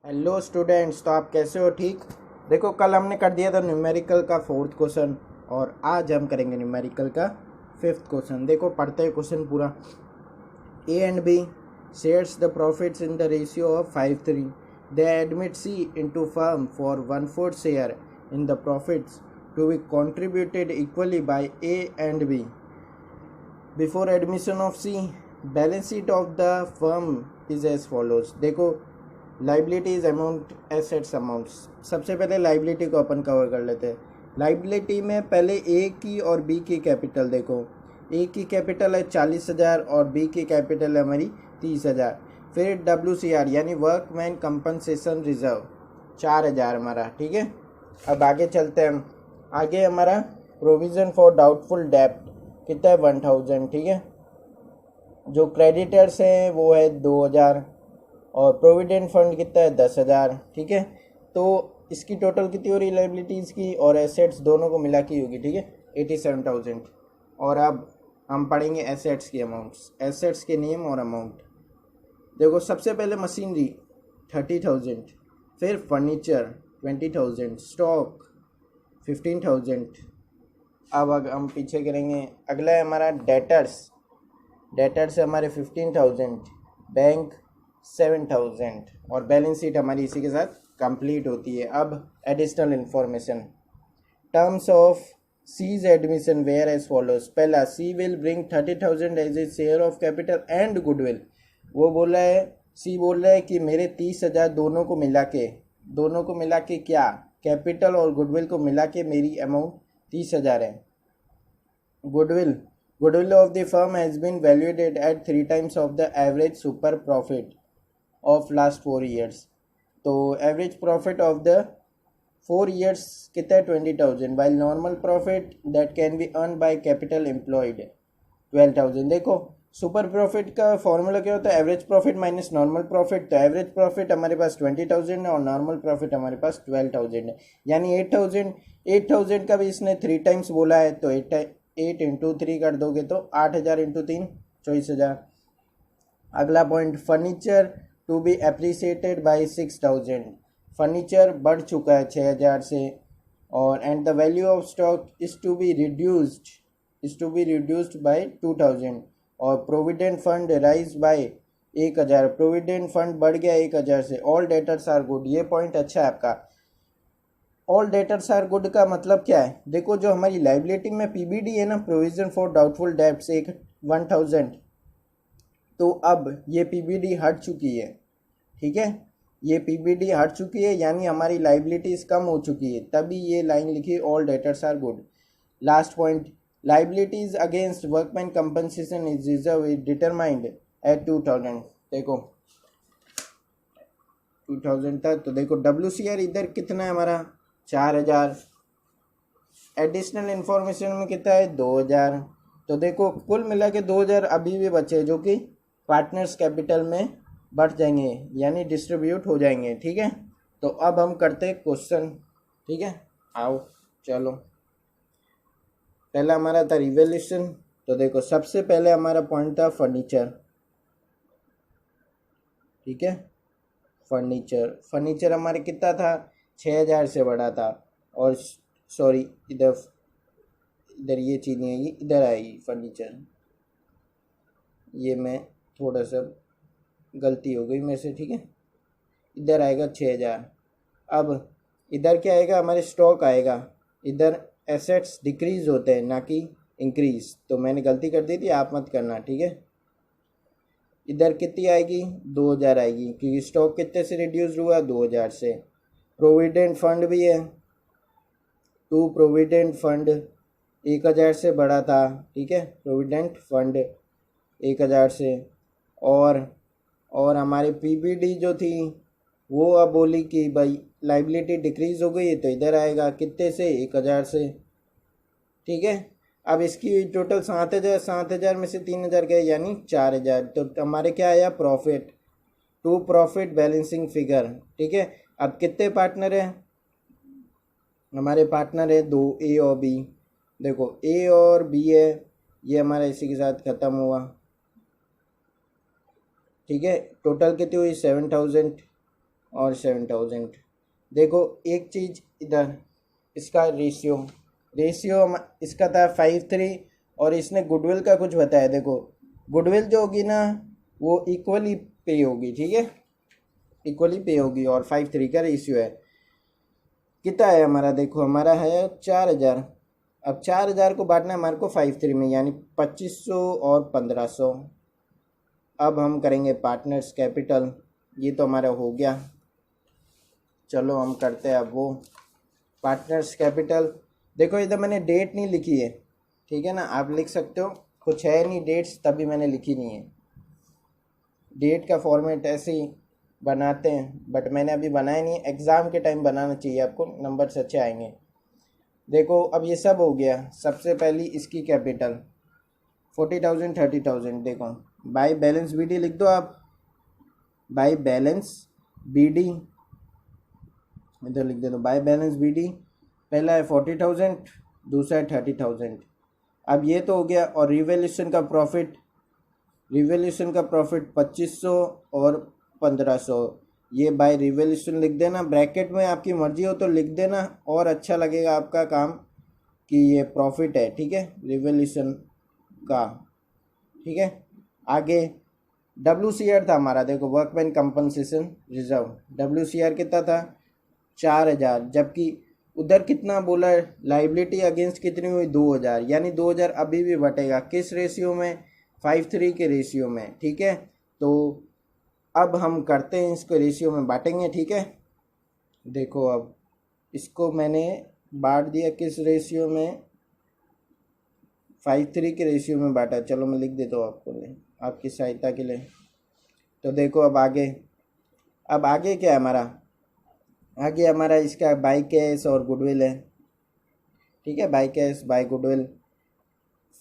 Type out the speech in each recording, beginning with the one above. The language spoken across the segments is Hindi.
हेलो स्टूडेंट्स, तो आप कैसे हो? ठीक। देखो, कल हमने कर दिया था न्यूमेरिकल का फोर्थ क्वेश्चन और आज हम करेंगे न्यूमेरिकल का फिफ्थ क्वेश्चन। देखो, पढ़ते हैं क्वेश्चन पूरा। A and B shares the profits in the ratio of 5:3. They admit C into firm for 1/4 share in the profits to be contributed equally by A and B. Before admission of C, balance sheet of the firm is as follows. देखो, लाइबिलिटीज अमाउंट, एसेट्स अमाउंट्स। सबसे पहले लाइबिलिटी को अपन कवर कर लेते हैं। लाइबिलिटी में पहले ए की और बी की कैपिटल देखो। ए की कैपिटल है 40,000 और बी की कैपिटल है हमारी 30,000। फिर WCR यानी वर्कमैन कंपनसेशन रिजर्व 4,000 हमारा। ठीक है, अब आगे चलते हैं हम। आगे हमारा प्रोविज़न फॉर डाउटफुल डेप्ट कितना है? 1,000। ठीक है, जो क्रेडिटर्स हैं वो है 2,000 और प्रोविडेंट फंड कितना है? 10,000। ठीक है, तो इसकी टोटल कितनी हो रही लाइबिलिटीज़ की और एसेट्स दोनों को मिला के होगी। ठीक है, 87,000। और अब हम पढ़ेंगे एसेट्स की अमाउंट्स, एसेट्स के नेम और अमाउंट। देखो, सबसे पहले मशीनरी 30,000, फिर फर्नीचर 20,000, स्टॉक 15,000। अब हम पीछे करेंगे। अगला है हमारा डेटर्स। डेटर्स है हमारे 15,000, बैंक 7,000 और बैलेंस शीट हमारी इसी के साथ कंप्लीट होती है। अब additional information. Terms of C's admission were as follows. पहला, C will bring 30,000 as a share of capital and goodwill. वो बोल रहा है, सी बोल रहा है कि मेरे 30,000 दोनों को मिला के क्या, कैपिटल और गुडविल को मिला के मेरी अमाउंट 30,000 है। Goodwill of the firm has been valued at 3 times of the average super profit of last 4 years. तो average profit of the 4 years कितना है? 20,000, while normal profit that can be earned by capital employed 12,000। देखो, सुपर प्रॉफिट का फॉर्मूला क्या होता है? Average profit minus normal profit. तो एवरेज प्रॉफिट हमारे पास 20,000 है और नॉर्मल प्रॉफिट हमारे पास 12,000 है, यानी 8,000 का भी इसने 3 टाइम्स बोला है। तो 8 इंटू 3 कर दोगे तो 8,000 इंटू 3 24,000। अगला point, furniture to be appreciated by 6,000। Furniture बढ़ चुका है 6,000 से। और and the value of stock is to be reduced by 2,000। और provident fund rise by 1,000। Provident fund बढ़ गया 1,000 से। All debtors are good. ये पॉइंट अच्छा है आपका। ऑल डेटर्स आर गुड का मतलब क्या है? देखो, जो हमारी लाइबिलिटी में पीबीडी है ना, प्रोविजन फॉर डाउटफुल डेब्ट्स, 1,000, तो अब ये पीबीडी हट चुकी है। ठीक है, ये पीबीडी हट चुकी है, यानी हमारी लाइबिलिटीज कम हो चुकी है, तभी ये लाइन लिखी, all debtors are good. Last point, liabilities against workman compensation is reserve is determined at 2,000। देखो 2,000 तक। तो देखो, WCR इधर कितना है हमारा? 4,000। एडिशनल इंफॉर्मेशन में कितना है? 2,000। तो देखो, कुल मिला के 2,000 अभी भी बचे, जो कि पार्टनर्स कैपिटल में बढ़ जाएंगे, यानी डिस्ट्रीब्यूट हो जाएंगे। ठीक है, तो अब हम करते हैं क्वेश्चन। ठीक है, आओ चलो। पहला हमारा था रिवैल्यूएशन। तो देखो, सबसे पहले हमारा पॉइंट था फर्नीचर। ठीक है, फर्नीचर हमारे कितना था? 6,000 से बढ़ा था। और सॉरी, इधर ये चीज़ नहीं आएगी, इधर आएगी फर्नीचर। ये मैं थोड़ा सा गलती हो गई मेरे से। ठीक है, इधर आएगा 6,000। अब इधर क्या आएगा? हमारे स्टॉक आएगा। इधर एसेट्स डिक्रीज होते हैं, ना कि इंक्रीज। तो मैंने गलती कर दी थी, आप मत करना। ठीक है, इधर कितनी आएगी? 2,000 आएगी, क्योंकि स्टॉक कितने से रिड्यूस हुआ? 2,000 से। प्रोविडेंट फंड भी है, टू प्रोविडेंट फंड 1,000 से बढ़ा था। ठीक है, प्रोविडेंट फंड 1,000 से। और हमारी पीबीडी जो थी वो अब बोली कि भाई लाइबिलिटी डिक्रीज हो गई है, तो इधर आएगा कितने से? 1,000 से। ठीक है, अब इसकी टोटल 7,000 में से 3,000 गए, यानी 4,000। तो हमारे क्या आया? Profit to profit balancing figure. ठीक है, अब कितने पार्टनर हैं हमारे? पार्टनर है 2, ए और बी। देखो, ए और बी है, ये हमारा इसी के साथ ख़त्म हुआ। ठीक है, टोटल कितनी हुई? 7,000। और 7,000। देखो एक चीज़ इधर, इसका रेशियो इसका था 5:3 और इसने गुडविल का कुछ बताया। देखो गुडविल जो होगी ना वो इक्वली पे होगी, ठीक है, इक्वली पे होगी और 5:3 का रेशियो है। कितना है हमारा, देखो हमारा है 4,000। अब 4,000 को बांटना है हमारे को 5:3 में, यानी 2,500 और 1,500। अब हम करेंगे पार्टनर्स कैपिटल, ये तो हमारा हो गया। चलो हम करते हैं अब वो पार्टनर्स कैपिटल। देखो इधर मैंने डेट नहीं लिखी है, ठीक है ना, आप लिख सकते हो, कुछ है नहीं डेट्स तभी मैंने लिखी नहीं है। डेट का फॉर्मेट ऐसे ही बनाते हैं, बट मैंने अभी बनाया नहीं, एग्ज़ाम के टाइम बनाना चाहिए आपको, नंबर्स अच्छे आएंगे। देखो अब ये सब हो गया। सबसे पहली इसकी कैपिटल 40,000 30,000। देखो बाय बैलेंस बीडी लिख दो आप, बाय बैलेंस बीडी इधर लिख दे दो, बाय बैलेंस बीडी। पहला है 40,000, दूसरा है 30,000। अब ये तो हो गया। और रिवैल्यूएशन का प्रॉफिट 2,500 और 1,500, ये बाय रिवैल्यूएशन लिख देना, ब्रैकेट में आपकी मर्जी हो तो लिख देना और अच्छा लगेगा आपका काम कि ये प्रॉफिट है, ठीक है, रिवैल्यूएशन का, ठीक है। आगे WCR था हमारा, देखो वर्कमैन कंपनसेशन रिजर्व, WCR कितना था 4,000, जबकि उधर कितना बोला है, लाइबिलिटी अगेंस्ट कितनी हुई 2,000, यानी 2,000 अभी भी बटेगा किस रेशियो में, 5:3 के रेशियो में, ठीक है। तो अब हम करते हैं इसको रेशियो में बांटेंगे, ठीक है। देखो अब इसको मैंने बांट दिया किस रेशियो में, 5:3 के रेशियो में बांटा। चलो मैं लिख देता हूँ आपको आपकी सहायता के लिए। तो देखो अब आगे क्या है हमारा, आगे हमारा इसका बाय कैश और गुडविल है, ठीक है, बाय कैश बाय गुडविल।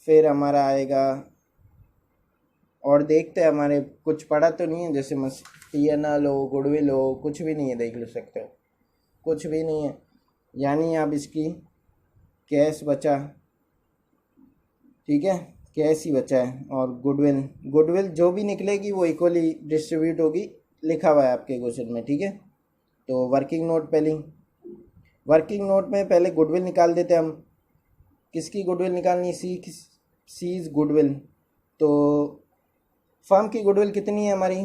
फिर हमारा आएगा, और देखते हैं हमारे कुछ पड़ा तो नहीं है, जैसे TNL हो, गुडविल हो, कुछ भी नहीं है, देख लो सकते हो, कुछ भी नहीं है, यानी अब इसकी कैश बचा, ठीक है, कैश ही बचा है। और गुडविल जो भी निकलेगी वो इक्वली डिस्ट्रीब्यूट होगी, लिखा हुआ है आपके क्वेश्चन में, ठीक है। तो वर्किंग नोट में पहले गुडविल निकाल देते हैं हम। किसकी गुडविल निकालनी, सीज गुडविल। तो फर्म की गुडविल कितनी है हमारी,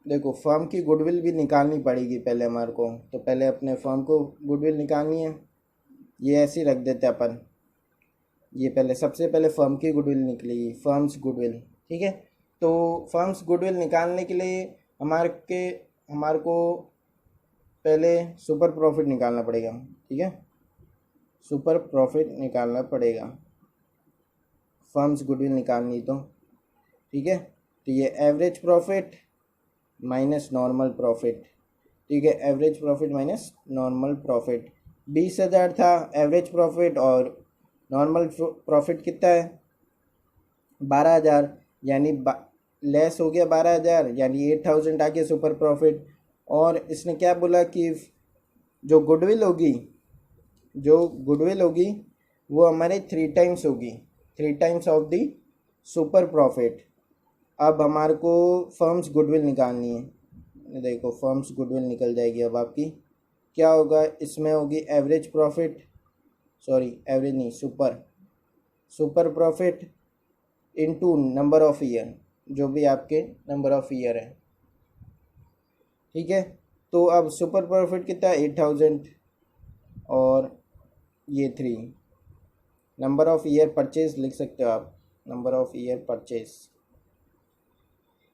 देखो फर्म की गुडविल भी निकालनी पड़ेगी पहले हमारे को, तो पहले अपने फर्म को गुडविल निकालनी है। ये ऐसे ही रख देते अपन, ये पहले सबसे पहले फर्म की गुडविल निकलेगी, फर्म्स गुडविल, ठीक है। तो फर्म्स गुडविल निकालने के लिए हमारे को पहले सुपर प्रॉफिट निकालना पड़ेगा, ठीक है, सुपर प्रॉफिट निकालना पड़ेगा, फर्म्स गुडविल निकालनी तो, ठीक है। तो ये average profit minus normal profit, ठीक है, average profit minus normal profit. 20,000 था एवरेज प्रॉफिट और नॉर्मल प्रॉफिट कितना है 12,000, यानी लेस हो गया 12,000, यानी 8,000 आ गया सुपर प्रॉफिट। और इसने क्या बोला कि जो गुडविल होगी वो हमारे 3 टाइम्स होगी, 3 times of the super profit. अब हमारे को फर्म्स गुडविल निकालनी है, देखो फर्म्स गुडविल निकल जाएगी। अब आपकी क्या होगा, इसमें होगी एवरेज प्रॉफिट, एवरेज नहीं, super profit into number of year, जो भी आपके नंबर ऑफ ईयर है, ठीक है। तो अब सुपर प्रॉफिट कितना है 8,000 और ये 3, नंबर ऑफ ईयर परचेज लिख सकते हो आप, number of year purchase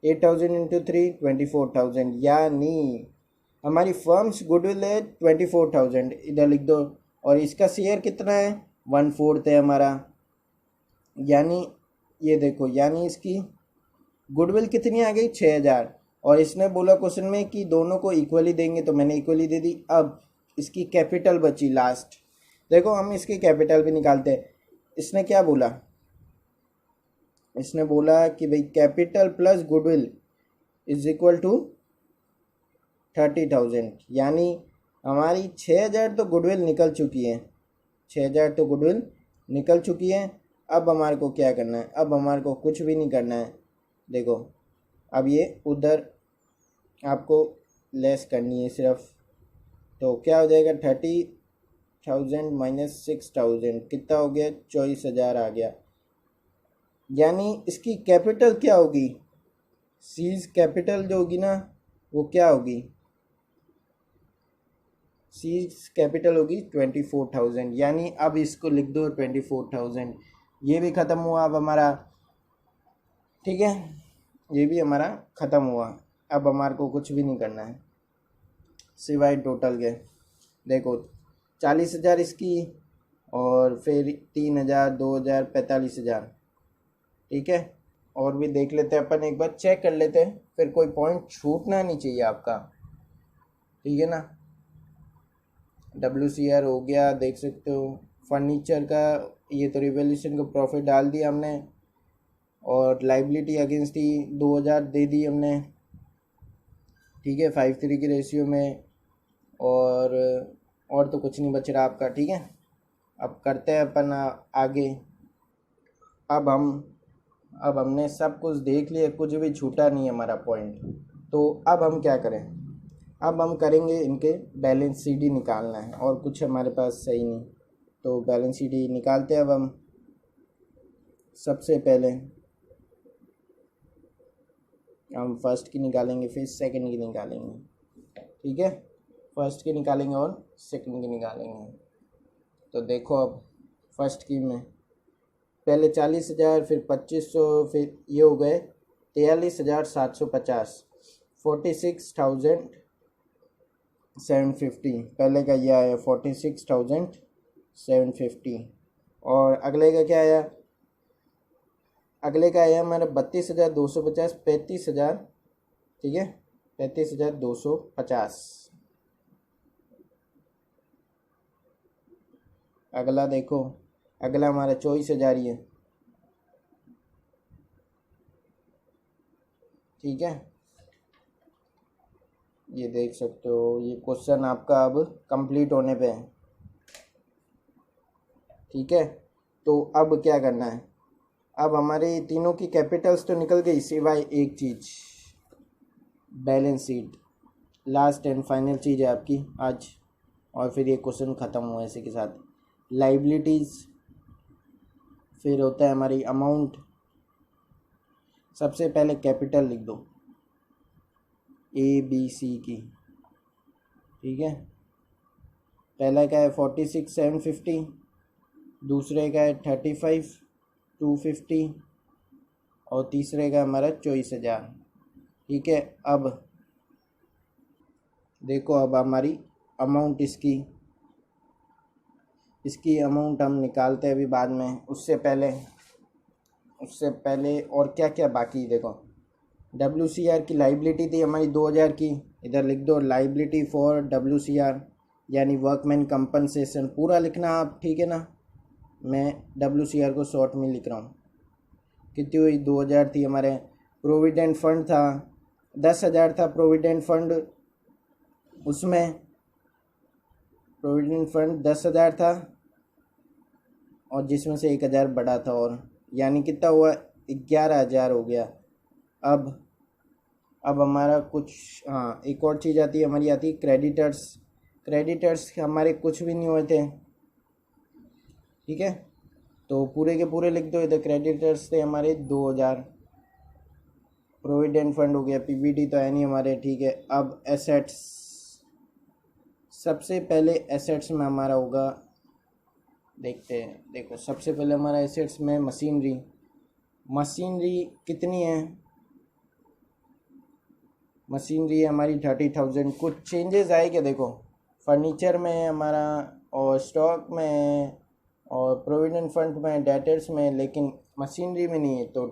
8,000 into 3 24,000, यानी हमारी फर्म्स गुडविल है 24,000, इधर लिख दो। और इसका शेयर कितना है 1/4 है हमारा, यानी ये देखो, यानी इसकी गुडविल कितनी आ गई 6,000। और इसने बोला क्वेश्चन में कि दोनों को इक्वली देंगे, तो मैंने इक्वली दे दी। अब इसकी कैपिटल बची लास्ट, देखो हम इसकी कैपिटल भी निकालते हैं। इसने क्या बोला, इसने बोला कि भाई capital plus goodwill is equal to 30,000, यानी हमारी 6,000 तो गुडविल निकल चुकी है, 6,000 तो गुडविल निकल चुकी है। अब हमारे को क्या करना है, अब हमारे को कुछ भी नहीं करना है। देखो अब ये उधर आपको लेस करनी है सिर्फ। तो क्या हो जाएगा 30,000 माइनस 6,000 कितना हो गया 24,000 आ गया। यानी इसकी कैपिटल क्या होगी, सीज कैपिटल जो होगी ना वो क्या होगी, सीज कैपिटल होगी 24,000। यानी अब इसको लिख दो 24,000। ये भी ख़त्म हुआ अब हमारा, ठीक है, ये भी हमारा ख़त्म हुआ। अब हमारे को कुछ भी नहीं करना है सिवाय टोटल के। देखो 40,000 इसकी और फिर 3,000, 2,000, 45,000, ठीक है। और भी देख लेते हैं अपन, एक बार चेक कर लेते हैं, फिर कोई पॉइंट छूटना नहीं चाहिए आपका, ठीक है ना। WCR हो गया, देख सकते हो। फर्नीचर का ये तो रिवोल्यूशन का प्रॉफिट डाल दिया हमने, और लाइबिलिटी अगेंस्ट थी 2,000 दे दी हमने, ठीक है, 5:3 की रेशियो में। और तो कुछ नहीं बच रहा आपका, ठीक है। अब करते हैं अपन आगे। अब हमने सब कुछ देख लिया, कुछ भी छूटा नहीं है हमारा पॉइंट। तो अब हम क्या करें, अब हम करेंगे इनके बैलेंस शीट ही निकालना है, और कुछ हमारे पास सही नहीं। तो बैलेंस शीट ही निकालते हैं अब हम। सबसे पहले हम फर्स्ट की निकालेंगे, फिर सेकंड की निकालेंगे, ठीक है। फर्स्ट की निकालेंगे और सेकंड की निकालेंगे। तो देखो अब फर्स्ट की में पहले 40,000, फिर 2,500, फिर ये हो गए 43,750, 46,750। पहले का ये आया 46,750। और अगले का क्या आया, अगले का आया हमारा 32,250, 35,000, ठीक है, 35,250। अगला देखो, अगला हमारा 24,000 ही है, ठीक है। ये देख सकते हो, ये क्वेश्चन आपका अब कंप्लीट होने पे है, ठीक है। तो अब क्या करना है, अब हमारे तीनों की कैपिटल्स तो निकल गई, सिवाय एक चीज़, balance sheet. Last and final चीज़ है आपकी आज, और फिर ये क्वेश्चन ख़त्म हुआ इसी के साथ। लाइबिलिटीज़, फिर होता है हमारी अमाउंट। सबसे पहले कैपिटल लिख दो ABC की, ठीक है। पहला का है 46,750, दूसरे का है 35,250, और तीसरे का हमारा 24,000, ठीक है। अब देखो, अब हमारी अमाउंट इसकी अमाउंट हम निकालते हैं अभी बाद में। उससे पहले और क्या क्या बाकी, देखो WCR की लाइबिलिटी थी हमारी 2,000 की, इधर लिख दो लाइबिलिटी फॉर WCR, यानी वर्कमैन कंपनसेशन, पूरा लिखना आप, ठीक है ना। मैं WCR को शॉर्ट में लिख रहा हूँ। कितनी हुई 2,000 थी हमारे। प्रोविडेंट फंड था 10,000 था प्रोविडेंट फंड, उसमें प्रोविडेंट फंड 10,000 था, और जिसमें से 1,000 बढ़ा था, और यानी कितना हुआ 11,000 हो गया। अब हमारा कुछ, हाँ, एक और चीज़ आती है हमारी, आती है क्रेडिटर्स हमारे कुछ भी नहीं हुए थे, ठीक है। तो पूरे के पूरे लिख दो, इधर क्रेडिटर्स थे हमारे 2,000, प्रोविडेंट फंड हो गया, PBT तो है नहीं हमारे, ठीक है। अब एसेट्स, सबसे पहले एसेट्स में हमारा होगा, देखते हैं। देखो सबसे पहले हमारा एसेट्स में मशीनरी कितनी है, मशीनरी हमारी 30,000। कुछ चेंजेस आए क्या, देखो फर्नीचर में हमारा, और स्टॉक में, और प्रोविडेंट फंड में, डेटर्स में, लेकिन मशीनरी में नहीं है। तो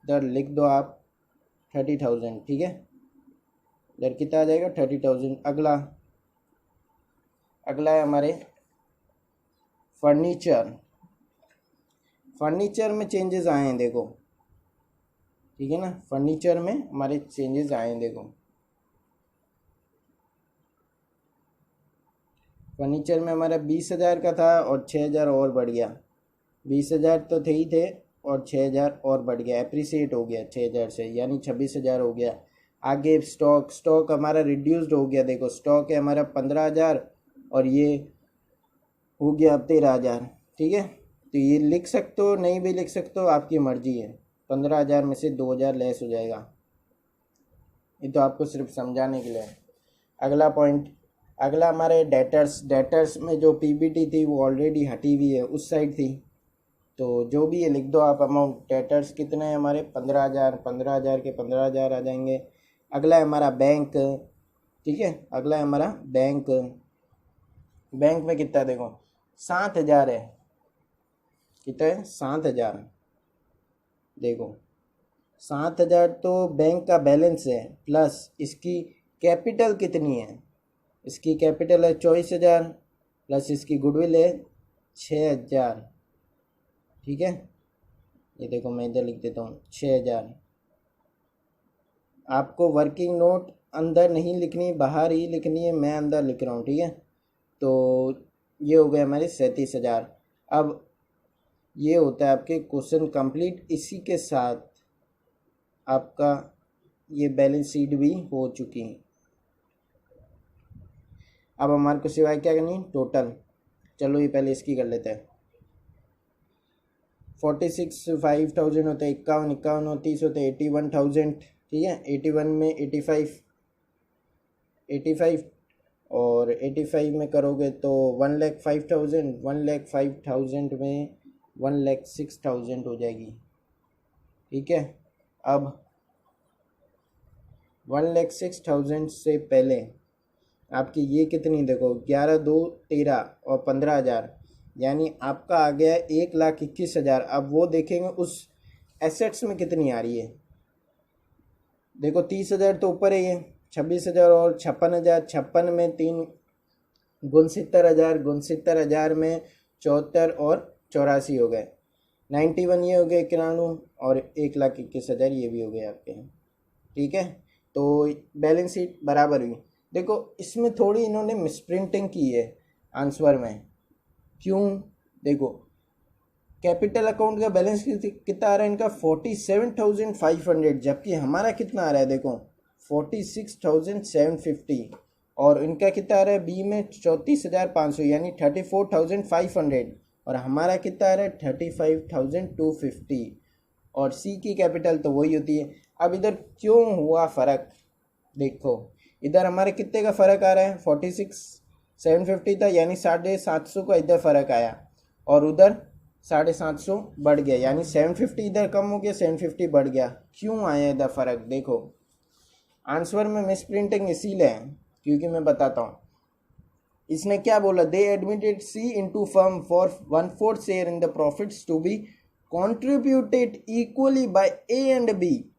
इधर लिख दो आप 30,000, ठीक है। इधर कितना आ जाएगा 30,000। अगला है हमारे फर्नीचर में चेंजेस आए हैं, देखो, ठीक है ना। फर्नीचर में हमारे चेंजेस आए हैं, देखो फर्नीचर में हमारा 20,000 का था, और 6,000 और बढ़ गया। 20,000 तो थे ही थे, और 6,000 और बढ़ गया, एप्रिसिएट हो गया 6,000 से, यानी 26,000 हो गया। आगे स्टॉक हमारा रिड्यूस्ड हो गया। देखो स्टॉक है हमारा 15,000 और ये हो गया अब 13,000। ठीक है, तो ये लिख सकते हो, नहीं भी लिख सकते हो, आपकी मर्जी है। 15,000 में से 2,000 लेस हो जाएगा। ये तो आपको सिर्फ समझाने के लिए है। अगला पॉइंट, अगला हमारे डेटर्स में जो पीबीटी थी वो ऑलरेडी हटी हुई है, उस साइड थी। तो जो भी ये लिख दो आप अमाउंट। डेटर्स कितने हैं हमारे 15,000 के 15,000 आ जाएंगे। अगला है हमारा बैंक। ठीक है, अगला है हमारा बैंक में कितना है देखो 7,000 है। कितना है 7,000। देखो 7,000 तो बैंक का बैलेंस है, प्लस इसकी कैपिटल कितनी है, इसकी कैपिटल है 24,000 प्लस इसकी गुडविल है 6,000। ठीक है, ये देखो मैं इधर लिख देता हूँ 6,000। आपको वर्किंग नोट अंदर नहीं लिखनी, बाहर ही लिखनी है, मैं अंदर लिख रहा हूँ। ठीक है, तो ये हो गए हमारे 37,000। अब ये होता है आपके क्वेश्चन कंप्लीट। इसी के साथ आपका ये बैलेंस शीट भी हो चुकी है। अब हमारे को सिवाय क्या करनी है, टोटल। चलो ये पहले इसकी कर लेते हैं। 46 5,000 होते हैं, 51 और 30 होते हैं 81,000। ठीक है, 81 में 85 और 85 में करोगे तो 1,05,000, 1,05,000 में 1,06,000 हो जाएगी। ठीक है, अब 1,06,000 से पहले आपकी ये कितनी देखो 11 2 13 और 15,000, यानी आपका आ गया 1,21,000। अब वो देखेंगे उस एसेट्स में कितनी आ रही है। देखो 30,000 तो ऊपर है, ये 26,000 और 56,000। 56 में 3 69,000, 69,000 में 74 और 84 हो गए। 91 ये हो गए 91 और 1,21,000 ये भी हो गए आपके। ठीक है, तो बैलेंस शीट बराबर हुई। देखो इसमें थोड़ी इन्होंने मिसप्रिंटिंग की है आंसर में। क्यों, देखो कैपिटल अकाउंट का बैलेंस कितना आ रहा है इनका 47,500, जबकि हमारा कितना आ रहा है देखो 46,750। और इनका कितना आ रहा है बी में 34,500 यानी 34,500 और हमारा कितना आ रहा है 35,250। और सी की कैपिटल तो वही होती है। अब इधर क्यों हुआ फ़र्क, देखो इधर हमारे कितने का फ़र्क आ रहा है 46,750 था, यानी 750 का इधर फ़र्क आया और उधर 750 बढ़ गया, यानी 750 इधर कम हो गया 750 बढ़ गया। क्यों आया इधर फ़र्क, देखो आंसर में मिसप्रिंटिंग इसीलिए है क्योंकि मैं बताता हूँ। इसने क्या बोला, they admitted C into firm for 1/4 share in the profits to be contributed equally by A and B,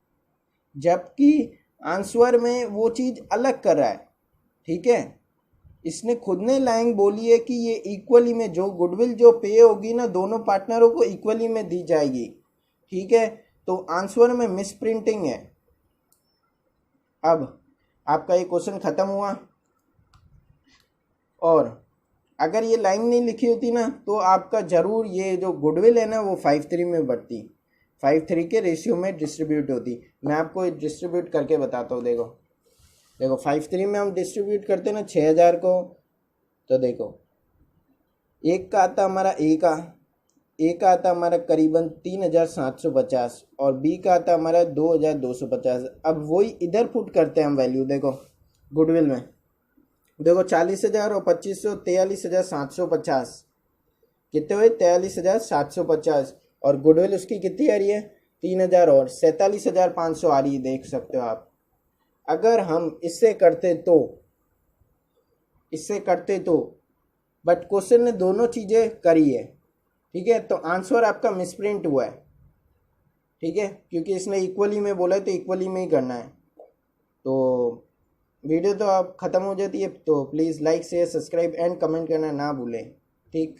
जबकि आंसर में वो चीज़ अलग कर रहा है। ठीक है, इसने खुद ने लाइन बोली है कि ये इक्वली में जो गुडविल जो पे होगी ना दोनों पार्टनरों को इक्वली में दी जाएगी। ठीक है, तो आंसर में मिसप्रिंटिंग है। अब आपका ये क्वेश्चन खत्म हुआ, और अगर ये लाइन नहीं लिखी होती ना तो आपका ज़रूर ये जो गुडविल है ना वो 5:3 में बढ़ती, 5:3 के रेशियो में डिस्ट्रीब्यूट होती। मैं आपको डिस्ट्रीब्यूट करके बताता हूँ। देखो 5:3 में हम डिस्ट्रीब्यूट करते हैं ना 6,000 को, तो देखो एक का आता हमारा ए का आता हमारा करीबन 3,750 और बी का आता हमारा 2,250। अब वही इधर पुट करते हैं हम वैल्यू। देखो गुडविल में देखो 40,000 और 2500 43,750 कितने हुए 43,750 और गुडविल उसकी कितनी आ रही है 3,000 और 47,500 आ रही है, देख सकते हो आप। अगर हम इससे करते तो बट क्वेश्चन ने दोनों चीज़ें करी है। ठीक है, तो आंसर आपका मिसप्रिंट हुआ है। ठीक है, क्योंकि इसने इक्वली में बोला है तो इक्वली में ही करना है। तो वीडियो तो अब ख़त्म हो जाती है, तो please like share subscribe and comment करना ना भूलें। ठीक।